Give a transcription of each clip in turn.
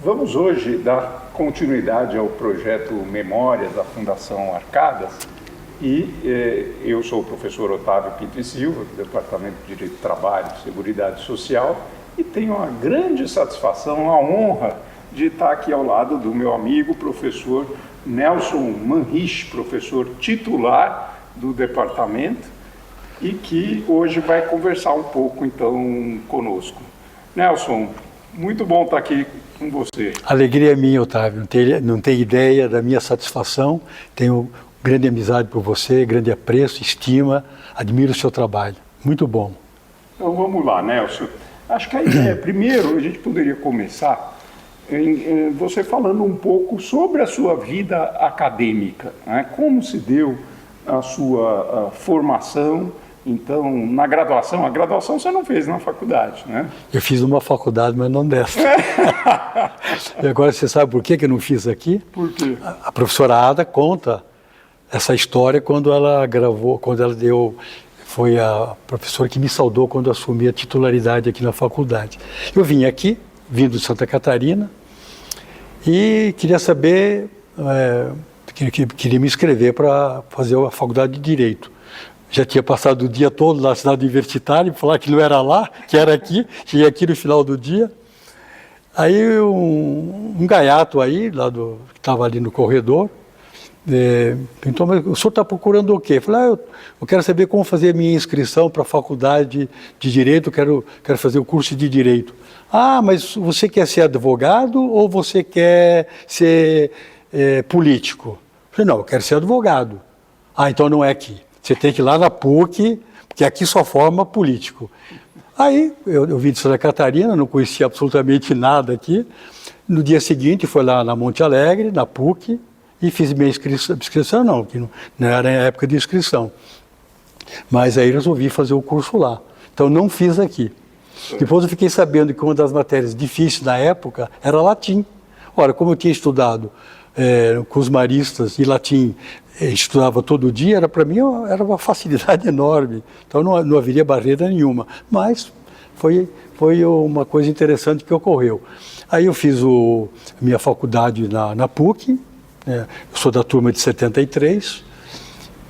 Vamos hoje dar continuidade ao projeto Memórias da Fundação Arcadas e eu sou o professor Otávio Pinto e Silva, do Departamento de Direito do Trabalho e Seguridade Social, e tenho a grande satisfação, a honra de estar aqui ao lado do meu amigo, professor Nelson Manrich, professor titular do departamento, e que hoje vai conversar um pouco, então, conosco. Nelson, muito bom estar aqui com você. Alegria minha, Otávio. Não tem ideia da minha satisfação. Tenho grande amizade por você, grande apreço, estima, admiro o seu trabalho. Muito bom. Então vamos lá, Nelson. Acho que a ideia, primeiro, a gente poderia começar você falando um pouco sobre a sua vida acadêmica, né? Como se deu a sua formação. Então, na graduação, a graduação você não fez na faculdade, né? Eu fiz numa faculdade, mas não dessa. E agora você sabe por que eu não fiz aqui? Por quê? A professora Ada conta essa história quando ela gravou, foi a professora que me saudou quando assumi a titularidade aqui na faculdade. Eu vim aqui, vindo de Santa Catarina, e queria saber, queria me inscrever para fazer a faculdade de Direito. Já tinha passado o dia todo na cidade universitária, falar que não era lá, que era aqui, cheguei aqui no final do dia. Aí um gaiato aí, que estava ali no corredor, então, mas o senhor está procurando o quê? Eu falei, eu quero saber como fazer a minha inscrição para a faculdade de Direito, quero fazer o curso de Direito. Ah, mas você quer ser advogado ou você quer ser político? Eu falei, não, eu quero ser advogado. Ah, então não é aqui. Você tem que ir lá na PUC, porque aqui só forma político. Aí eu vim de Santa Catarina, não conhecia absolutamente nada aqui. No dia seguinte, fui lá na Monte Alegre, na PUC, e fiz minha inscrição, não, que não era a época de inscrição. Mas aí resolvi fazer o curso lá. Então não fiz aqui. Depois eu fiquei sabendo que uma das matérias difíceis na época era latim. Ora, como eu tinha estudado com os maristas e latim, estudava todo dia, para mim era uma facilidade enorme. Então não haveria barreira nenhuma. Mas foi uma coisa interessante que ocorreu. Aí eu fiz minha faculdade na PUC, eu sou da turma de 73,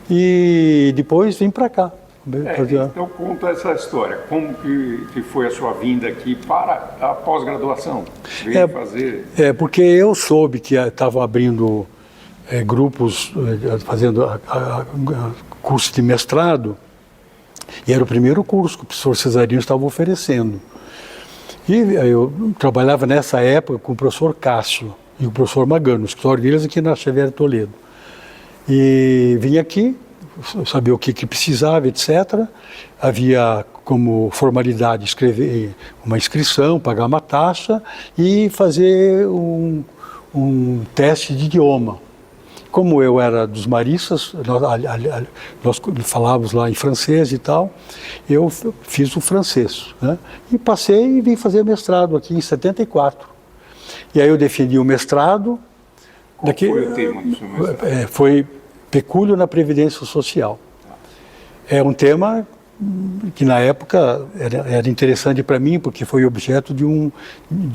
e depois vim para cá. Então conta essa história, como que foi a sua vinda aqui para a pós-graduação? Porque eu soube que estavam abrindo grupos, fazendo curso de mestrado, e era o primeiro curso que o professor Cesarino estava oferecendo. E eu trabalhava nessa época com o professor Cássio e o professor Magano, no escritório deles aqui na Xavier Toledo. E vim aqui, sabia o que precisava, etc. Havia como formalidade escrever uma inscrição, pagar uma taxa e fazer um teste de idioma. Como eu era dos maristas, nós falávamos lá em francês e tal, eu fiz o francês, né? E passei e vim fazer mestrado aqui em 74. E aí eu defendi o mestrado. Qual foi o tema do seu mestrado? Foi Pecúlio na Previdência Social. É um tema que na época era interessante para mim, porque foi objeto de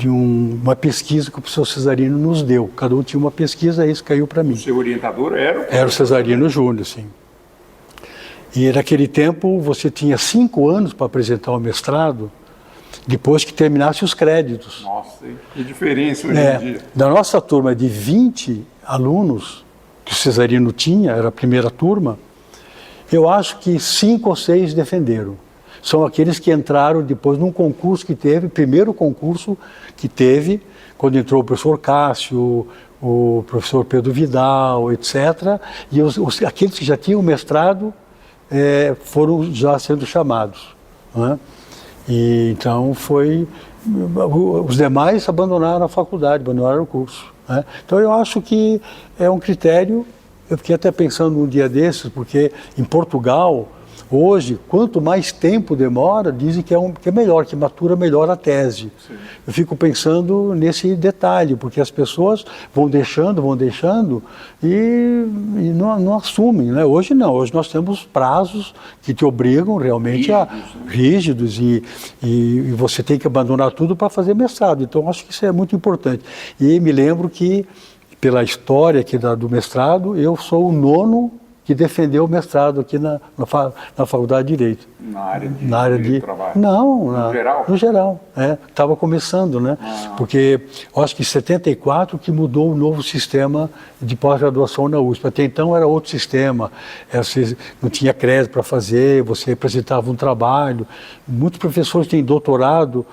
uma pesquisa que o professor Cesarino nos deu. Cada um tinha uma pesquisa, isso caiu para mim. O seu orientador era? Era o Cesarino Júnior, sim. E naquele tempo você tinha 5 anos para apresentar o mestrado, depois que terminasse os créditos. Nossa, que diferença hoje em dia. Da nossa turma de 20 alunos, que o Cesarino tinha, era a primeira turma, eu acho que 5 ou 6 defenderam. São aqueles que entraram depois num concurso que teve, primeiro concurso que teve, quando entrou o professor Cássio, o professor Pedro Vidal, etc. E aqueles que já tinham mestrado foram já sendo chamados, né? E então os demais abandonaram a faculdade, abandonaram o curso, né? Então eu acho que é um critério. Eu fiquei até pensando um dia desses, porque em Portugal Hoje, quanto mais tempo demora, dizem que é melhor, que matura melhor a tese. Sim. Eu fico pensando nesse detalhe, porque as pessoas vão deixando e não assumem, né? Hoje não, hoje nós temos prazos que te obrigam realmente rígidos e você tem que abandonar tudo para fazer mestrado. Então, acho que isso é muito importante. E me lembro que, pela história aqui do mestrado, eu sou o 9º que defendeu o mestrado aqui na Faculdade de Direito. Na área de trabalho? Não, no geral? No geral, estava começando, né? Porque eu acho que em 74 que mudou o novo sistema de pós-graduação na USP. Até então era outro sistema, você não tinha crédito para fazer, você apresentava um trabalho. Muitos professores têm doutorado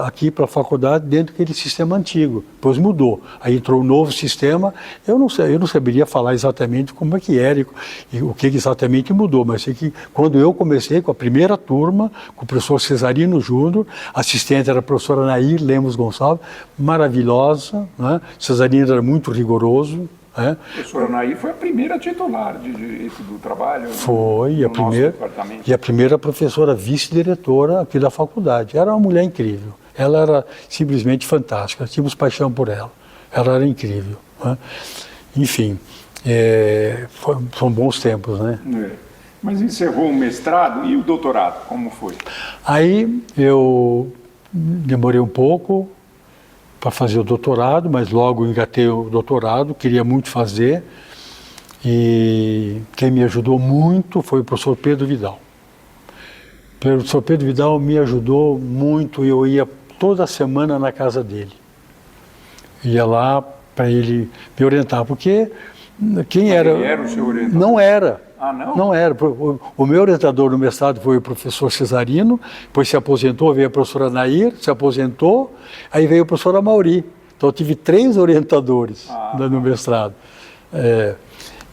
aqui para a faculdade dentro daquele sistema antigo. Depois mudou. Aí entrou um novo sistema. Eu não saberia falar exatamente como é que era e o que exatamente mudou, mas sei que quando eu comecei com a primeira turma, com o professor Cesarino Júnior, assistente era a professora Nair Lemos Gonçalves, maravilhosa, né? Cesarino era muito rigoroso. A professora Nair foi a primeira titular de Direito do Trabalho. Foi, a primeira professora vice-diretora aqui da faculdade. Era uma mulher incrível. Ela era simplesmente fantástica, tínhamos paixão por ela. Ela era incrível, né? Enfim, são bons tempos, né? Mas encerrou o mestrado e o doutorado, como foi? Aí eu demorei um pouco para fazer o doutorado, mas logo engatei o doutorado, queria muito fazer. E quem me ajudou muito foi o professor Pedro Vidal. O professor Pedro Vidal me ajudou muito, eu ia toda semana na casa dele. Ia lá para ele me orientar, porque quem era... Ele era o seu orientador? Não era. Ah, não? Não era. O meu orientador no mestrado foi o professor Cesarino, depois se aposentou, veio a professora Nair, se aposentou, aí veio o professor Amauri. Então eu tive 3 orientadores no mestrado.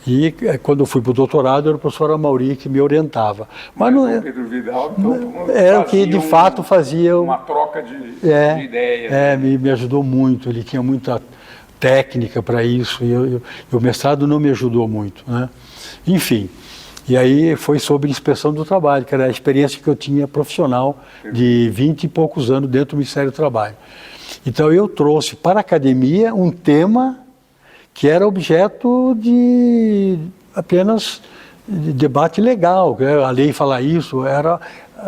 E quando eu fui para o doutorado, era o professor Amauri que me orientava. Mas não o Pedro Vidal, então, era o que de fato fazia... Uma troca de ideias. Me ajudou muito, ele tinha muita técnica para isso, e o mestrado não me ajudou muito, né? Enfim, e aí foi sobre inspeção do trabalho, que era a experiência que eu tinha profissional de 20 e poucos anos dentro do Ministério do Trabalho. Então eu trouxe para a academia um tema que era objeto de apenas de debate legal. A lei fala isso, era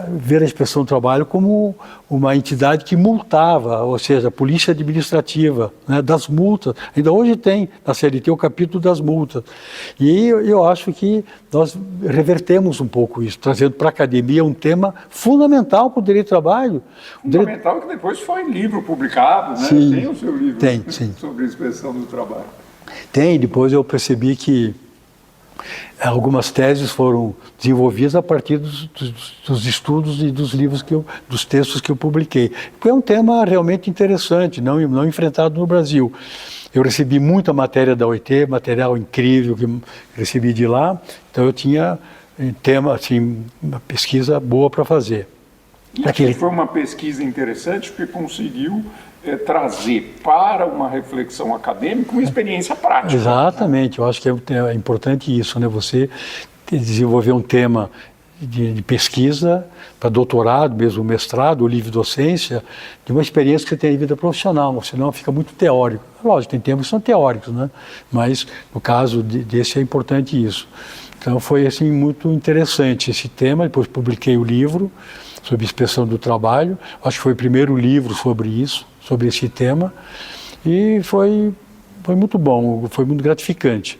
ver a inspeção do trabalho como uma entidade que multava, ou seja, a polícia administrativa, né, das multas. Ainda hoje tem na CLT o capítulo das multas. E eu acho que nós revertemos um pouco isso, trazendo para a academia um tema fundamental para o direito do trabalho. Fundamental que depois foi livro publicado, né? Sim, tem o seu livro sim. sobre a inspeção do trabalho. Tem, depois eu percebi que algumas teses foram desenvolvidas a partir dos estudos e dos livros dos textos que eu publiquei. Porque é um tema realmente interessante, não enfrentado no Brasil. Eu recebi muita matéria da OIT, material incrível que recebi de lá, então eu tinha tema, assim, uma pesquisa boa para fazer. E foi uma pesquisa interessante porque conseguiu trazer para uma reflexão acadêmica uma experiência prática. Exatamente, eu acho que é importante isso, né? Você desenvolver um tema de pesquisa para doutorado, mesmo mestrado, ou livre docência, de uma experiência que você tem em vida profissional, senão fica muito teórico. Lógico, tem temas que são teóricos, né? Mas no caso desse é importante isso. Então foi assim muito interessante esse tema, depois publiquei o livro sobre inspeção do trabalho, acho que foi o primeiro livro sobre isso, sobre esse tema, e foi muito bom, foi muito gratificante.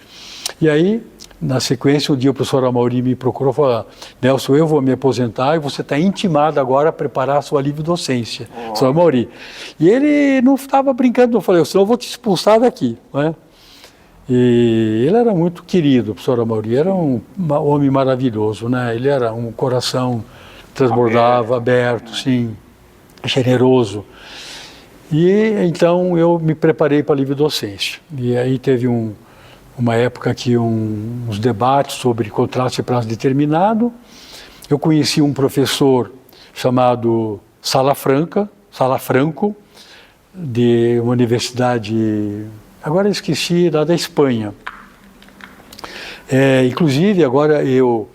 E aí, na sequência, um dia o professor Amauri me procurou e falou: Nelson, eu vou me aposentar e você está intimado agora a preparar a sua livre docência, professor Amauri. E ele não estava brincando, eu falei: senão eu vou te expulsar daqui, né? E ele era muito querido, o professor Amauri, era um homem maravilhoso, né? Ele era um coração transbordava, aberto, sim, generoso. E então eu me preparei para a livre docência. E aí teve uma época que uns debates sobre contrato de prazo determinado. Eu conheci um professor chamado Salafranco, de uma universidade, agora eu esqueci, da Espanha. Inclusive, agora eu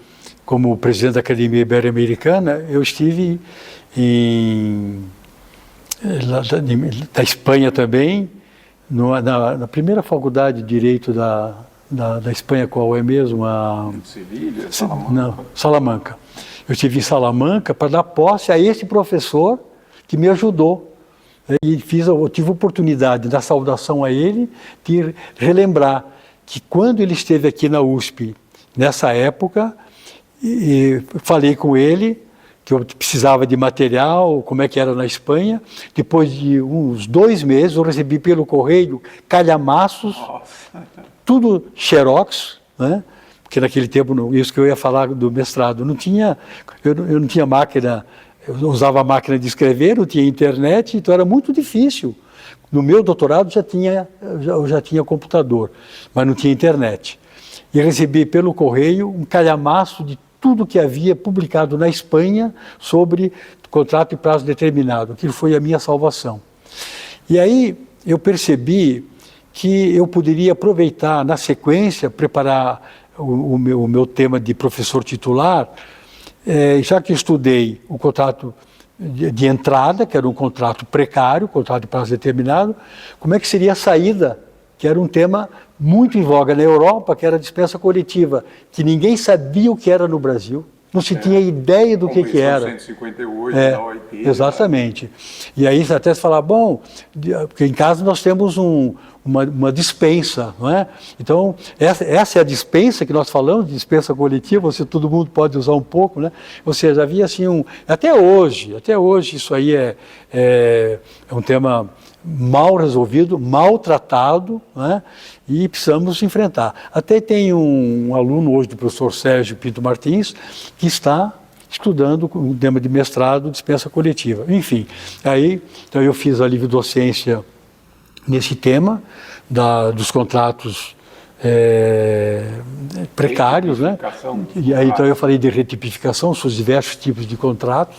como presidente da Academia Ibero-Americana, eu estive da Espanha também, na primeira faculdade de Direito da Espanha, qual é mesmo? Sevilha, Salamanca. Não, Salamanca. Eu estive em Salamanca para dar posse a esse professor que me ajudou. E eu tive a oportunidade, da saudação a ele, de relembrar que quando ele esteve aqui na USP, nessa época, falei com ele que eu precisava de material, como é que era na Espanha. Depois de uns 2 meses, eu recebi pelo correio calhamaços, tudo xerox, né? Porque naquele tempo, isso que eu ia falar do mestrado, eu não tinha máquina, eu usava a máquina de escrever, não tinha internet, então era muito difícil. No meu doutorado eu já tinha computador, mas não tinha internet. E recebi pelo correio um calhamaço de tudo que havia publicado na Espanha sobre contrato de prazo determinado. Aquilo foi a minha salvação. E aí eu percebi que eu poderia aproveitar, na sequência, preparar o meu tema de professor titular, já que estudei o contrato de entrada, que era um contrato precário, contrato de prazo determinado, como é que seria a saída, que era um tema muito em voga na Europa, que era a dispensa coletiva, que ninguém sabia o que era no Brasil, não se tinha ideia do que era. 158, da OIT. Exatamente. E aí até se fala, bom, porque em casa nós temos uma dispensa, não é? Então, essa é a dispensa que nós falamos, dispensa coletiva, todo mundo pode usar um pouco, né? Ou seja, havia assim até hoje isso aí é um tema mal resolvido, maltratado, né? E precisamos enfrentar. Até tem um aluno hoje do professor Sérgio Pinto Martins, que está estudando o tema de mestrado, dispensa coletiva. Enfim, então eu fiz a livre docência nesse tema dos contratos precários, né? E aí então eu falei de retipificação, os diversos tipos de contratos,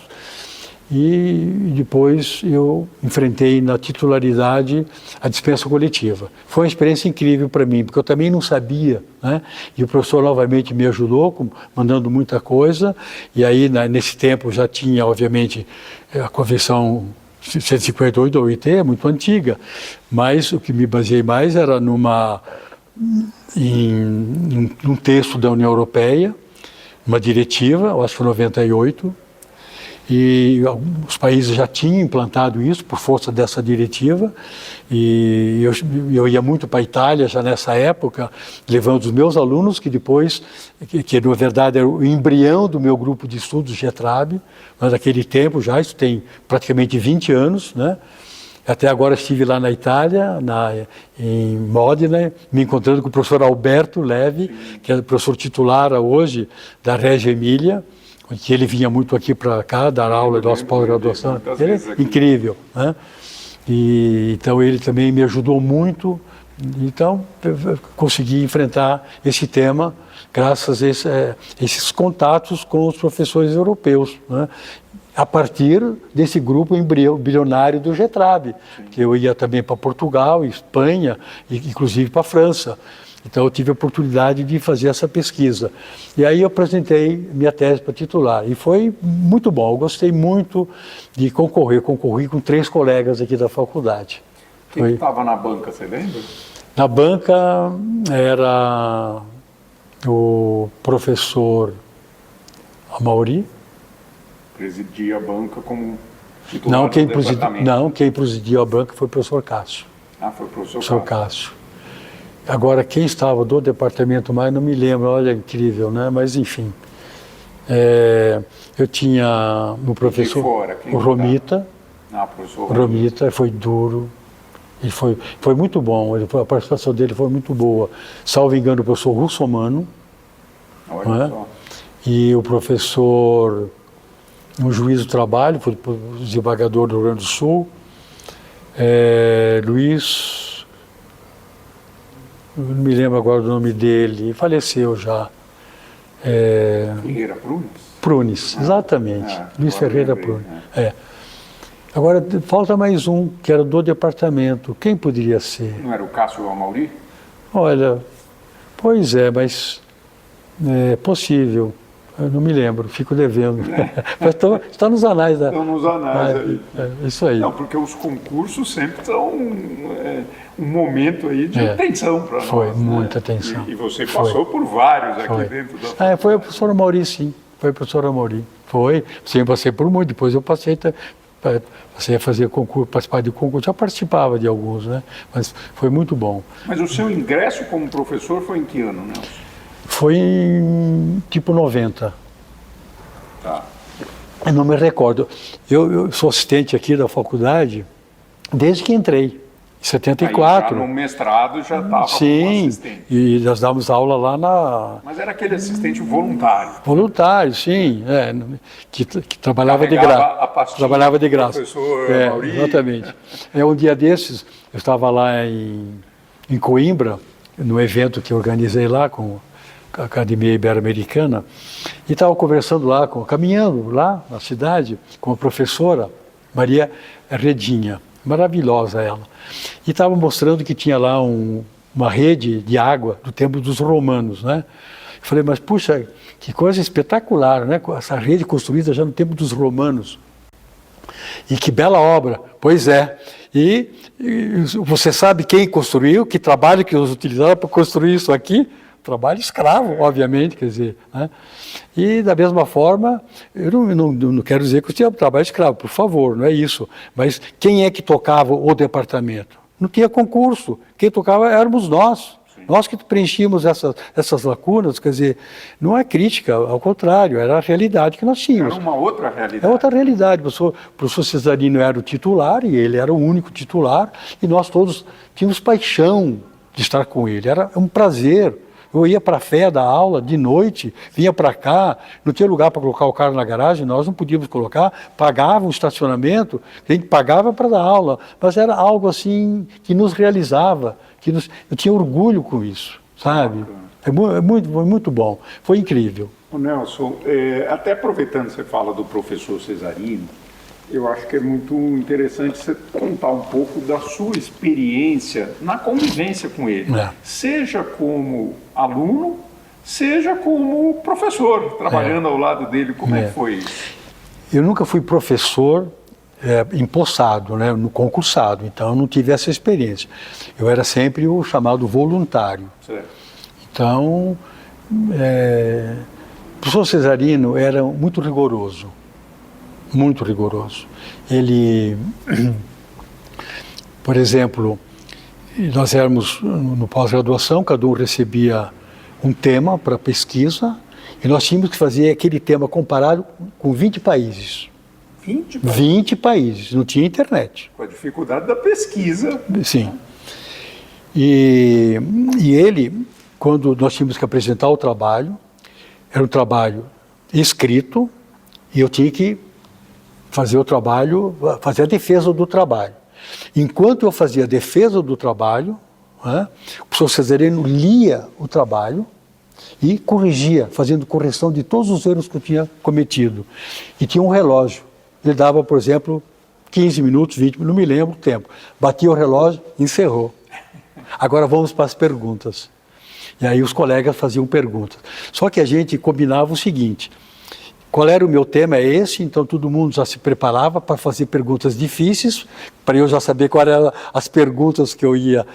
e depois eu enfrentei na titularidade a dispensa coletiva. Foi uma experiência incrível para mim, porque eu também não sabia, né? E o professor novamente me ajudou, mandando muita coisa, e aí nesse tempo já tinha, obviamente, a Convenção 158 da OIT, é muito antiga, mas o que me baseei mais era num texto da União Europeia, uma diretiva, eu acho que foi 98, e os países já tinham implantado isso por força dessa diretiva, e eu ia muito para a Itália já nessa época, levando os meus alunos, que depois, que na verdade era o embrião do meu grupo de estudos GETRAB, mas naquele tempo já, isso tem praticamente 20 anos, né? Até agora estive lá na Itália, em Modena, me encontrando com o professor Alberto Levi, que é professor titular hoje da Reggio Emília, que ele vinha muito aqui para cá, dar aula da nossa pós-graduação. Ele é incrível, né? E então ele também me ajudou muito. Então eu consegui enfrentar esse tema graças a esses contatos com os professores europeus, né? A partir desse grupo bilionário do GETRAB, que eu ia também para Portugal, Espanha, e inclusive para a França. Então eu tive a oportunidade de fazer essa pesquisa. E aí eu apresentei minha tese para titular. E foi muito bom, eu gostei muito de concorrer. Eu concorri com 3 colegas aqui da faculdade. Quem estava na banca, você lembra? Na banca era o professor Amaury. Presidia a banca como titular do departamento. Não, quem presidiu a banca foi o professor Cássio. Ah, foi o professor Cássio. Agora, quem estava do departamento mais, não me lembro, olha, incrível, né? Mas, enfim. Eu tinha o professor o Romita. Professor Romita, foi duro. Ele foi muito bom, a participação dele foi muito boa. Salvo engano, o professor Russomano. Olha só. E o professor, um juiz do trabalho, foi desembargador do Rio Grande do Sul, Luiz... Eu não me lembro agora do nome dele, faleceu já. Ferreira Prunes? Prunes, exatamente. Luiz Ferreira Prunes. Agora, falta mais um, que era do departamento. Quem poderia ser? Não era o Cássio Amaury? Olha, pois é, mas é possível. Eu não me lembro, fico devendo. Mas está nos anais. Estão nos anais aí. Isso aí. Não, porque os concursos sempre estão um momento aí de tensão para nós. Foi muita tensão. E você passou por vários aqui dentro da... Foi a professora Mauri, sim. Foi a professora Mauri. Foi. Sim, passei por muito. Depois eu passei a fazer concurso, participar de concurso. Já participava de alguns, né? Mas foi muito bom. Mas o seu ingresso como professor foi em que ano, Nelson? Foi em tipo 90. Tá. Eu não me recordo. Eu sou assistente aqui da faculdade desde que entrei, em 74. Aí já no mestrado já estava como assistente. E nós dávamos aula lá na... Mas era aquele assistente voluntário. Voluntário, sim. Que trabalhava de graça. Trabalhava de graça. Professor Mauri. Exatamente. Um dia desses, eu estava lá em Coimbra, no evento que eu organizei lá com a Academia Ibero-Americana, e estava conversando lá, caminhando lá na cidade, com a professora Maria Redinha, maravilhosa ela. E estava mostrando que tinha lá uma rede de água do tempo dos romanos, né? Eu falei, mas puxa, que coisa espetacular, né? Essa rede construída já no tempo dos romanos. E que bela obra. Pois é. E você sabe quem construiu, que trabalho que eles utilizaram para construir isso aqui? Trabalho escravo, obviamente, quer dizer, né? E da mesma forma, eu não quero dizer que tinha trabalho escravo, por favor, não é isso. Mas quem é que tocava o departamento? Não tinha concurso. Quem tocava éramos nós. Sim. Nós que preenchíamos essas lacunas, quer dizer, não é crítica, ao contrário, era a realidade que nós tínhamos. Era uma outra realidade. É outra realidade. O professor Cesarino era o titular, e ele era o único titular, e nós todos tínhamos paixão de estar com ele. Era um prazer. Eu ia para a fé da aula de noite, vinha para cá, não tinha lugar para colocar o carro na garagem, nós não podíamos colocar, pagava o estacionamento, a gente pagava para dar aula, mas era algo assim que nos realizava, eu tinha orgulho com isso, sabe? Foi muito bom, foi incrível. O Nelson, até aproveitando que você fala do professor Cesarino, eu acho que é muito interessante você contar um pouco da sua experiência na convivência com ele, seja como aluno, seja como professor, trabalhando ao lado dele. Como é que foi isso? Eu nunca fui professor empossado, né, no concursado, então eu não tive essa experiência. Eu era sempre o chamado voluntário. Certo. Então, o professor Cesarino era muito rigoroso. Muito rigoroso. Ele, por exemplo, nós éramos no pós-graduação, cada um recebia um tema para pesquisa e nós tínhamos que fazer aquele tema comparado com 20 países. 20 países? 20 países, não tinha internet. Com a dificuldade da pesquisa. Sim. E ele, quando nós tínhamos que apresentar o trabalho, era um trabalho escrito e eu tinha que fazer o trabalho, fazer a defesa do trabalho. Enquanto eu fazia a defesa do trabalho, o professor Cesarino lia o trabalho e corrigia, fazendo correção de todos os erros que eu tinha cometido. E tinha um relógio. Ele dava, por exemplo, 15 minutos, 20 minutos, não me lembro o tempo. Batia o relógio, encerrou. Agora vamos para as perguntas. E aí os colegas faziam perguntas. Só que a gente combinava o seguinte: qual era o meu tema? É esse, então todo mundo já se preparava para fazer perguntas difíceis, para eu já saber quais eram as perguntas que eu ia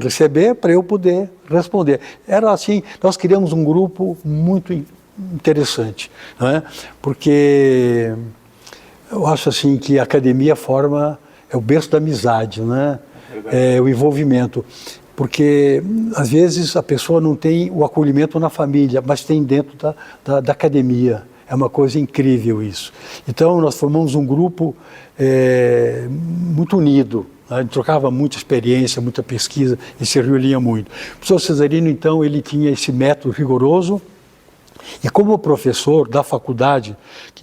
receber, para eu poder responder. Era assim, nós criamos um grupo muito interessante, né? Porque eu acho assim que a academia é o berço da amizade, né? É o envolvimento. Porque, às vezes, a pessoa não tem o acolhimento na família, mas tem dentro da academia. É uma coisa incrível isso. Então, nós formamos um grupo muito unido. A gente trocava muita experiência, muita pesquisa e se reunia muito. O professor Cesarino, então, ele tinha esse método rigoroso. E como professor da faculdade,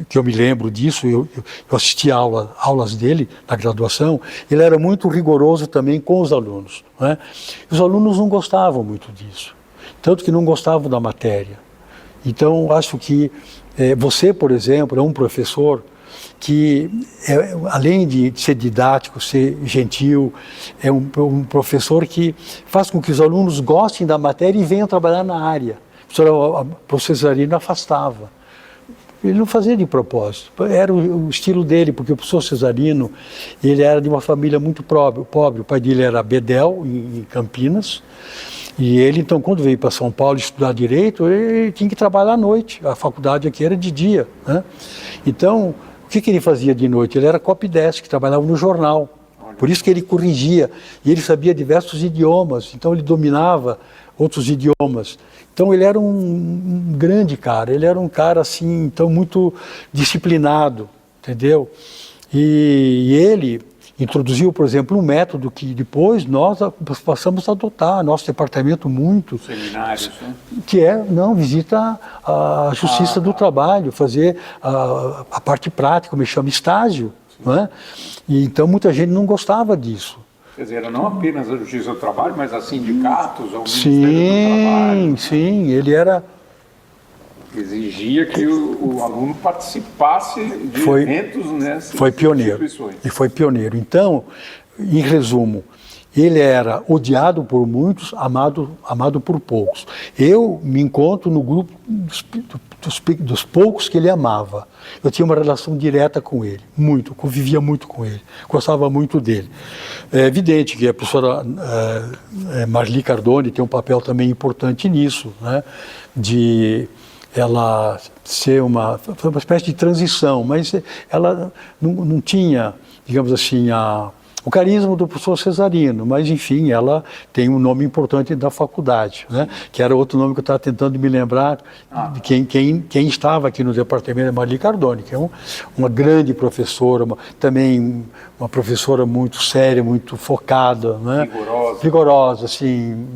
que eu me lembro disso, eu assisti aulas dele na graduação, ele era muito rigoroso também com os alunos, né? Os alunos não gostavam muito disso, tanto que não gostavam da matéria. Então, acho que você, por exemplo, é um professor que, além de ser didático, ser gentil, é um professor que faz com que os alunos gostem da matéria e venham trabalhar na área. O professor Cesarino afastava. Ele não fazia de propósito, era o estilo dele, porque o professor Cesarino, ele era de uma família muito pobre. O pai dele era Bedel, em Campinas, e ele, então, quando veio para São Paulo estudar Direito, ele tinha que trabalhar à noite, a faculdade aqui era de dia, né? Então, o que ele fazia de noite? Ele era copydesk, trabalhava no jornal, por isso que ele corrigia, e ele sabia diversos idiomas, então ele dominava outros idiomas. Então ele era um grande cara, ele era um cara assim, então muito disciplinado, entendeu? E ele introduziu, por exemplo, um método que depois nós passamos a adotar, nosso departamento muito... Seminários, né? Que é, visita a Justiça do Trabalho, fazer a parte prática, como chama, estágio, não é? E então muita gente não gostava disso. Quer dizer, não apenas a Justiça do Trabalho, mas a sindicatos, ao Ministério do Trabalho. Sim, ele era... Exigia que o aluno participasse de eventos nessas instituições. E foi pioneiro. Então, em resumo, ele era odiado por muitos, amado por poucos. Eu me encontro no grupo dos poucos que ele amava. Eu tinha uma relação direta com ele, convivia muito com ele, gostava muito dele. É evidente que a professora Marli Cardone tem um papel também importante nisso, né? De ela ser uma espécie de transição, mas ela não tinha, digamos assim, o carisma do professor Cesarino, mas enfim, ela tem um nome importante da faculdade, né? Que era outro nome que eu estava tentando me lembrar, de quem estava aqui no departamento, é Marli Cardone, que é uma grande professora, também uma professora muito séria, muito focada, né? Vigorosa, assim,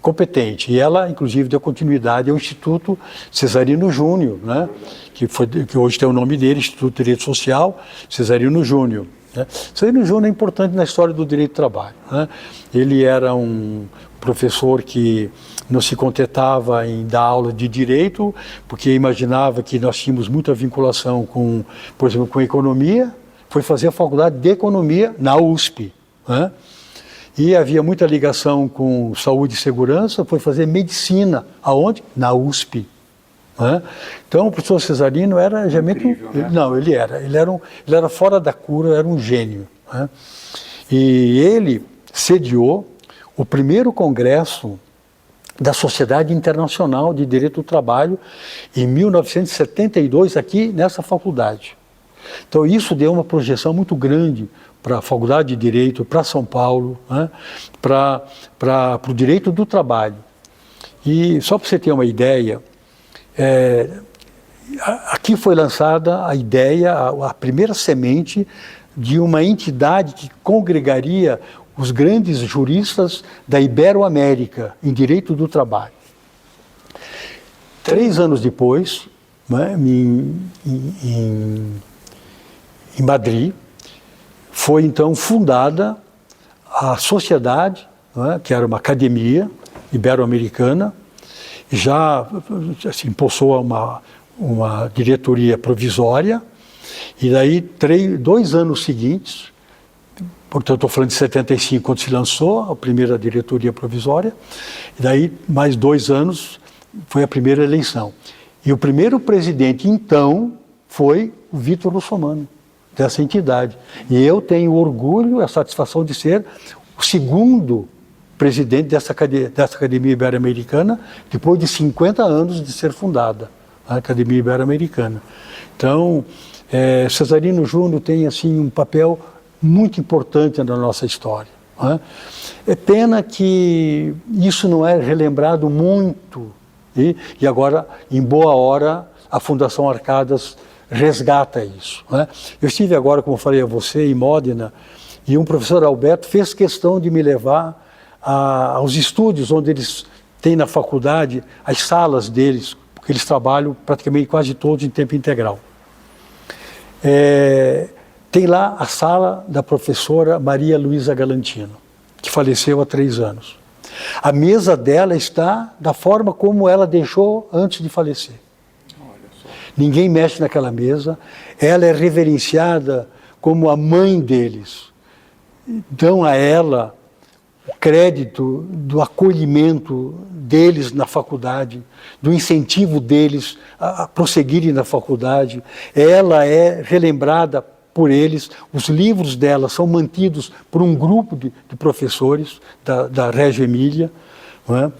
competente. E ela, inclusive, deu continuidade ao Instituto Cesarino Júnior, né? Que hoje tem o nome dele, Instituto de Direito Social, Cesarino Júnior. Cesarino Júnior é importante na história do direito do trabalho, né? Ele era um professor que não se contentava em dar aula de direito, porque imaginava que nós tínhamos muita vinculação com, por exemplo, com economia, foi fazer a faculdade de economia na USP, né? E havia muita ligação com saúde e segurança, foi fazer medicina. Aonde? Na USP. Né? Então, o professor Cesarino era incrível, né? Não, ele era fora da curva, era um gênio. Né? E ele sediou o primeiro congresso da Sociedade Internacional de Direito do Trabalho em 1972, aqui nessa faculdade. Então, isso deu uma projeção muito grande para a Faculdade de Direito, para São Paulo, né? Para o direito do trabalho. E só para você ter uma ideia, aqui foi lançada a ideia, a primeira semente de uma entidade que congregaria os grandes juristas da Iberoamérica em direito do trabalho. 3 anos depois, né, em Madrid, foi então fundada a sociedade, né, que era uma academia ibero-americana, já assim, possua uma diretoria provisória, e daí 2 anos seguintes, portanto estou falando de 75, quando se lançou a primeira diretoria provisória, e daí mais 2 anos foi a primeira eleição. E o primeiro presidente então foi o Vitor Russomano, dessa entidade. E eu tenho orgulho e a satisfação de ser o segundo presidente dessa Academia Ibero-Americana, depois de 50 anos de ser fundada, a Academia Ibero-Americana. Então, Cesarino Júnior tem assim, um papel muito importante na nossa história. Né? É pena que isso não é relembrado muito, e agora, em boa hora, a Fundação Arcadas resgata isso. Né? Eu estive agora, como eu falei a você, em Módena, e um professor Alberto fez questão de me levar aos estúdios onde eles têm na faculdade, as salas deles, porque eles trabalham praticamente quase todos em tempo integral. Tem lá a sala da professora Maria Luísa Galantino, que faleceu há 3 anos. A mesa dela está da forma como ela deixou antes de falecer. Ninguém mexe naquela mesa, ela é reverenciada como a mãe deles. Dão a ela o crédito do acolhimento deles na faculdade, do incentivo deles a prosseguirem na faculdade. Ela é relembrada por eles, os livros dela são mantidos por um grupo de professores da Reggio Emília. Não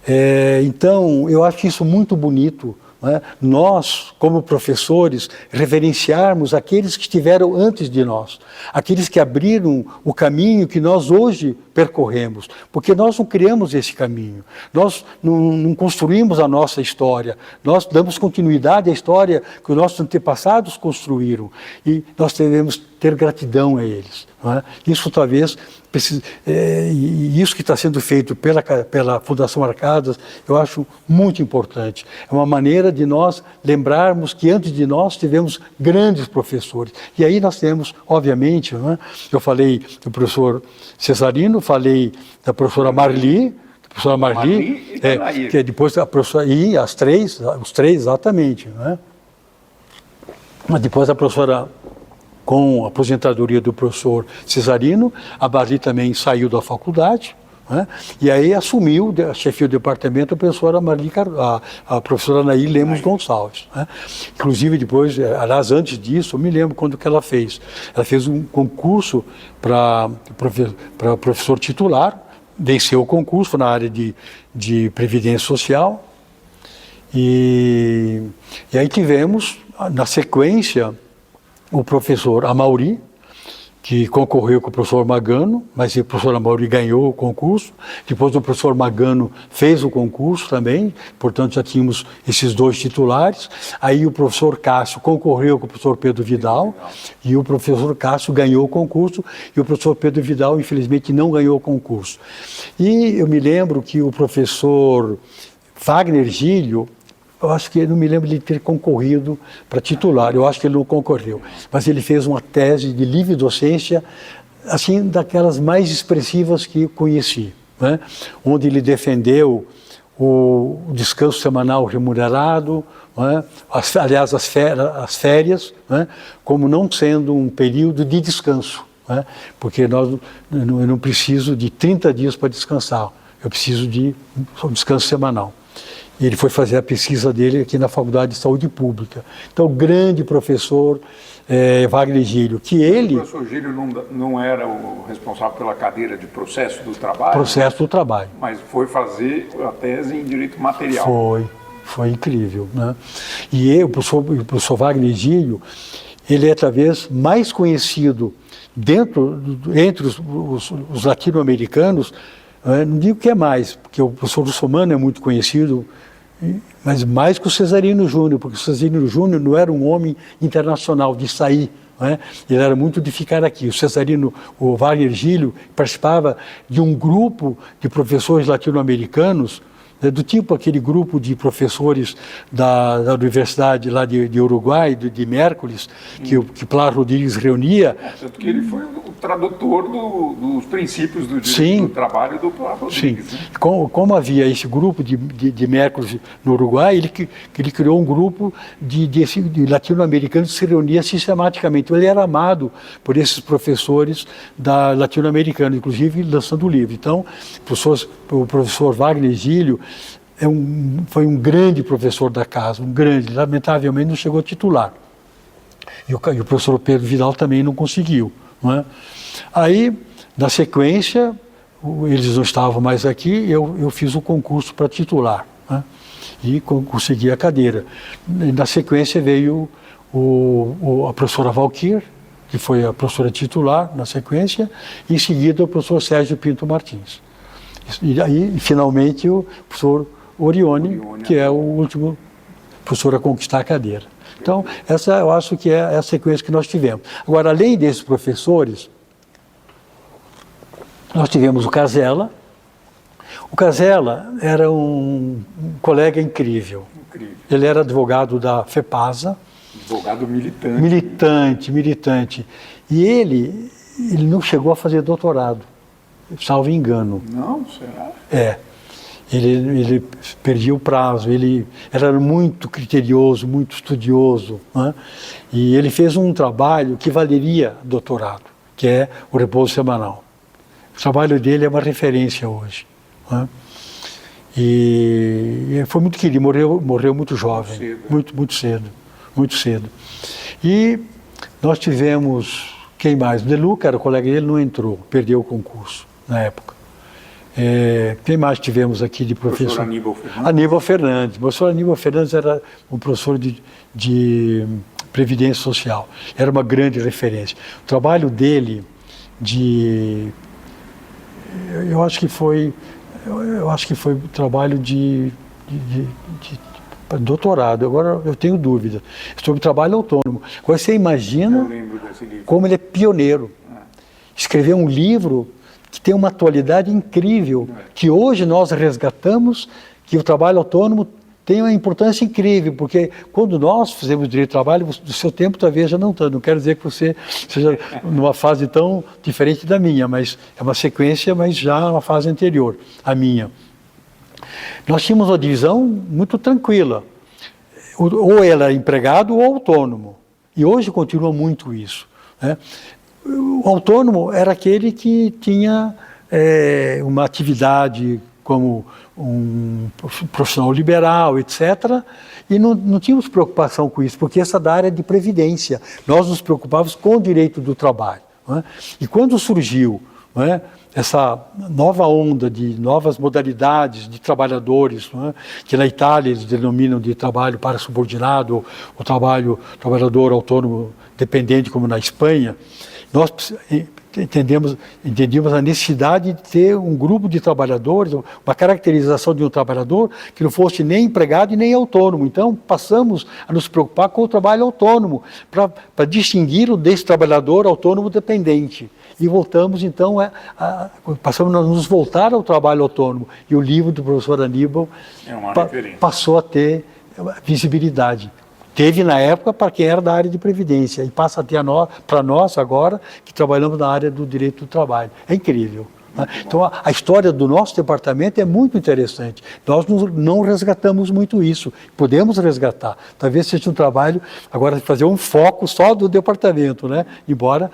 é? Então, eu acho isso muito bonito. Não é? Nós, como professores, reverenciarmos aqueles que estiveram antes de nós, aqueles que abriram o caminho que nós hoje percorremos, porque nós não criamos esse caminho, nós não construímos a nossa história, nós damos continuidade à história que os nossos antepassados construíram, e nós devemos ter gratidão a eles. Não é? Isso talvez e isso que está sendo feito pela Fundação Arcadas, eu acho muito importante. É uma maneira de nós lembrarmos que antes de nós tivemos grandes professores. E aí nós temos, obviamente, não é? Eu falei do professor Cesarino, falei da professora Marli, que depois a professora, e os três exatamente. Não é? Mas depois a professora, com a aposentadoria do professor Cesarino, a Marli também saiu da faculdade, né? E aí assumiu a chefia do departamento a professora Anaí Lemos Gonçalves. Né? Inclusive depois, aliás, antes disso, eu me lembro quando que ela fez. Ela fez um concurso para professor titular, venceu o concurso na área de Previdência Social, e aí tivemos, na sequência, o professor Amauri, que concorreu com o professor Magano, mas o professor Amauri ganhou o concurso. Depois o professor Magano fez o concurso também, portanto já tínhamos esses dois titulares. Aí o professor Cássio concorreu com o professor Pedro Vidal, e o professor Cássio ganhou o concurso, e o professor Pedro Vidal, infelizmente, não ganhou o concurso. E eu me lembro que o professor Wagner Gílio, eu acho que não me lembro de ter concorrido para titular, eu acho que ele não concorreu, mas ele fez uma tese de livre docência, assim, daquelas mais expressivas que conheci, né? Onde ele defendeu o descanso semanal remunerado, né? Aliás, as férias, né? Como não sendo um período de descanso, né? Porque eu não preciso de 30 dias para descansar, eu preciso de um descanso semanal. E ele foi fazer a pesquisa dele aqui na Faculdade de Saúde Pública. Então, o grande professor Wagner Gílio, que ele... O professor Gílio não era o responsável pela cadeira de processo do trabalho? Processo do trabalho. Mas foi fazer a tese em direito material. Foi incrível, né? E o professor Wagner Gílio, ele é talvez mais conhecido entre os latino-americanos, não digo que é mais, porque o professor Russomano é muito conhecido, mas mais que o Cesarino Júnior, porque o Cesarino Júnior não era um homem internacional de sair, né? Ele era muito de ficar aqui. O Wagner Gílio participava de um grupo de professores latino-americanos, do tipo aquele grupo de professores da universidade lá de Uruguai, de Mércoles, que Plá Rodrigues reunia. Tanto que ele foi o tradutor dos princípios do direito do trabalho do Plá Rodrigues. Sim. Né? Como havia esse grupo de Mércoles no Uruguai, ele criou um grupo de latino-americanos que se reunia sistematicamente. Ele era amado por esses professores latino-americanos, inclusive lançando o livro. Então, o professor Wagner Gílio foi um grande professor da casa, lamentavelmente não chegou a titular. E o professor Pedro Vidal também não conseguiu. Não é? Aí, na sequência, eles não estavam mais aqui, eu fiz o concurso para titular, né? E consegui a cadeira. E na sequência veio a professora Valquir, que foi a professora titular na sequência, e em seguida o professor Sérgio Pinto Martins. E aí, finalmente, o professor Orione, que é o último professor a conquistar a cadeira. Então, essa eu acho que é a sequência que nós tivemos. Agora, além desses professores, nós tivemos o Casella. O Casella era um colega incrível. Ele era advogado da FEPASA. Advogado militante. Militante. E ele não chegou a fazer doutorado, salvo engano. Não, será? Ele perdia o prazo, ele era muito criterioso, muito estudioso, né? E ele fez um trabalho que valeria doutorado, que é o repouso semanal. O trabalho dele é uma referência hoje. Né? E foi muito querido, morreu muito jovem, muito cedo. E nós tivemos, quem mais? O De Luca, era o colega dele, não entrou, perdeu o concurso na época. Quem mais tivemos aqui de professor? Professor Aníbal Fernandes. Aníbal Fernandes. O professor Aníbal Fernandes era um professor de Previdência Social. Era uma grande referência. O trabalho dele eu acho que foi trabalho de doutorado. Agora eu tenho dúvida sobre trabalho autônomo. Agora você imagina como ele é pioneiro. Escreveu um livro que tem uma atualidade incrível, que hoje nós resgatamos, que o trabalho autônomo tem uma importância incrível, porque quando nós fizemos direito do trabalho, do seu tempo talvez já não tanto. Não quero dizer que você seja numa fase tão diferente da minha, mas é uma sequência, mas já uma fase anterior à minha. Nós tínhamos uma divisão muito tranquila. Ou era empregado ou autônomo. E hoje continua muito isso, né? O autônomo era aquele que tinha uma atividade como um profissional liberal, etc. E não tínhamos preocupação com isso, porque essa é da área de previdência. Nós nos preocupávamos com o direito do trabalho. Não é? E quando surgiu, não é, essa nova onda de novas modalidades de trabalhadores, não é, que na Itália eles denominam de trabalho para subordinado, o trabalhador autônomo dependente, como na Espanha, nós entendíamos a necessidade de ter um grupo de trabalhadores, uma caracterização de um trabalhador que não fosse nem empregado e nem autônomo. Então, passamos a nos preocupar com o trabalho autônomo, para distinguir-o desse trabalhador autônomo dependente. E voltamos, então, passamos a nos voltar ao trabalho autônomo. E o livro do professor Aníbal passou a ter visibilidade. Teve na época para quem era da área de previdência e passa a ter para nós agora que trabalhamos na área do direito do trabalho. É incrível. Né? Então a história do nosso departamento é muito interessante. Nós não resgatamos muito isso. Podemos resgatar. Talvez seja um trabalho agora de fazer um foco só do departamento, né? Embora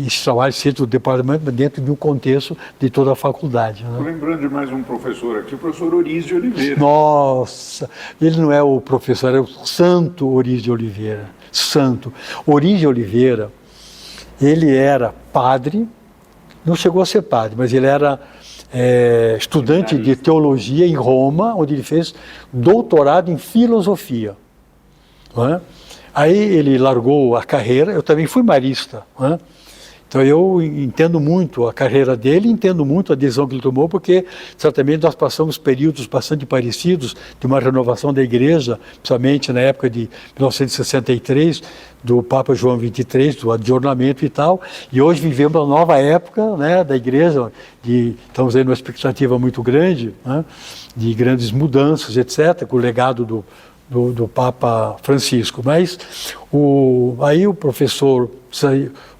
esse trabalho seja do departamento dentro de um contexto de toda a faculdade. Né? Estou lembrando de mais um professor aqui, o professor Oriz de Oliveira. Nossa, ele não é o professor, é o santo Oriz de Oliveira. Santo. Oriz de Oliveira, ele era padre, não chegou a ser padre, mas ele era estudante de teologia em Roma, onde ele fez doutorado em filosofia. Não é? Aí ele largou a carreira, eu também fui marista, não é? Então eu entendo muito a carreira dele, entendo muito a decisão que ele tomou, porque certamente nós passamos períodos bastante parecidos de uma renovação da igreja, principalmente na época de 1963, do Papa João XXIII, do adornamento e tal, e hoje vivemos uma nova época, né, da igreja, estamos aí numa expectativa muito grande, né, de grandes mudanças, etc., com o legado do Papa Francisco. Mas aí o professor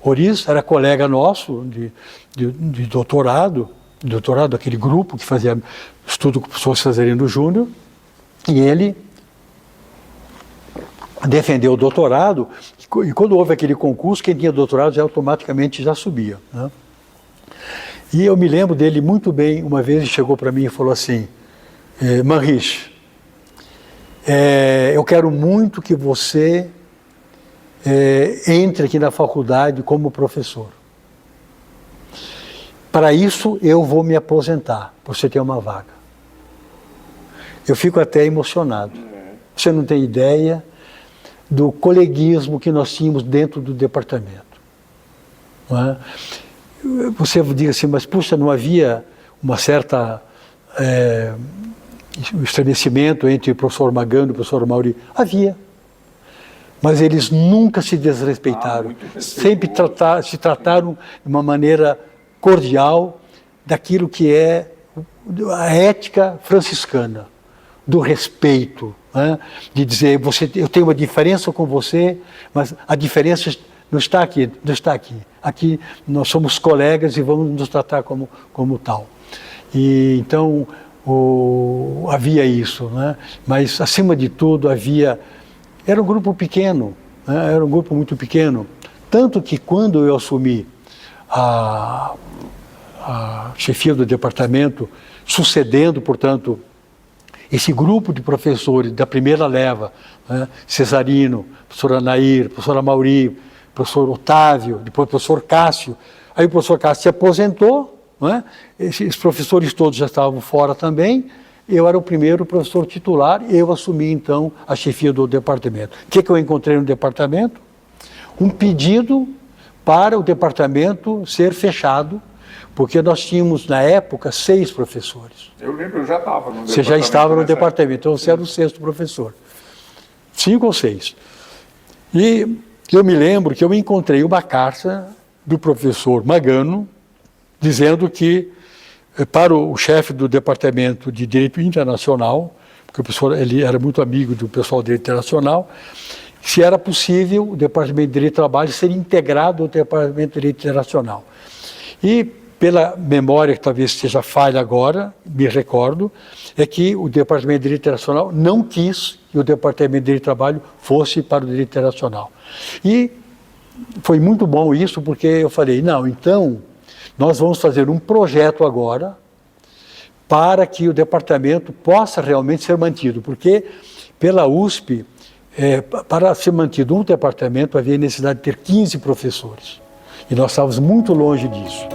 Oriz era colega nosso de doutorado, aquele grupo que fazia estudo com o professor Cesarino Júnior, e ele defendeu o doutorado, e quando houve aquele concurso, quem tinha doutorado já automaticamente já subia. Né? E eu me lembro dele muito bem, uma vez ele chegou para mim e falou assim, Manrich, eu quero muito que você entre aqui na faculdade como professor. Para isso, eu vou me aposentar, você tem uma vaga. Eu fico até emocionado. Você não tem ideia do coleguismo que nós tínhamos dentro do departamento. Não é? Você diz assim, mas puxa, não havia uma certa estremecimento entre o professor Magano e o professor Mauri? Havia. Mas eles nunca se desrespeitaram, sempre se trataram de uma maneira cordial daquilo que é a ética franciscana, do respeito, né? De dizer, eu tenho uma diferença com você, mas a diferença não está aqui, não está aqui. Aqui nós somos colegas e vamos nos tratar como tal. E então havia isso, né? Mas acima de tudo era um grupo pequeno, né? Era um grupo muito pequeno, tanto que quando eu assumi a a chefia do departamento, sucedendo, portanto, esse grupo de professores da primeira leva, né, Cesarino, professora Nair, professora Mauri, professor Otávio, depois o professor Cássio. Aí o professor Cássio se aposentou, né, esses professores todos já estavam fora também, eu era o primeiro professor titular e eu assumi então a chefia do departamento. O que eu encontrei no departamento? Um pedido para o departamento ser fechado, porque nós tínhamos, na época, 6 professores. Eu lembro, eu já estava no departamento. Você já estava no departamento, então você era o 6º professor. 5 ou 6. E eu me lembro que eu encontrei uma carta do professor Magano, dizendo que, para o chefe do departamento de Direito Internacional, porque o professor ele era muito amigo do pessoal de Direito Internacional, se era possível o Departamento de Direito do Trabalho ser integrado ao Departamento de Direito Internacional. E, pela memória que talvez esteja falha agora, me recordo, é que o Departamento de Direito Internacional não quis que o Departamento de Direito do Trabalho fosse para o Direito Internacional. E foi muito bom isso, porque eu falei, não, então, nós vamos fazer um projeto agora para que o departamento possa realmente ser mantido, porque pela USP, para ser mantido um departamento, havia necessidade de ter 15 professores. E nós estávamos muito longe disso.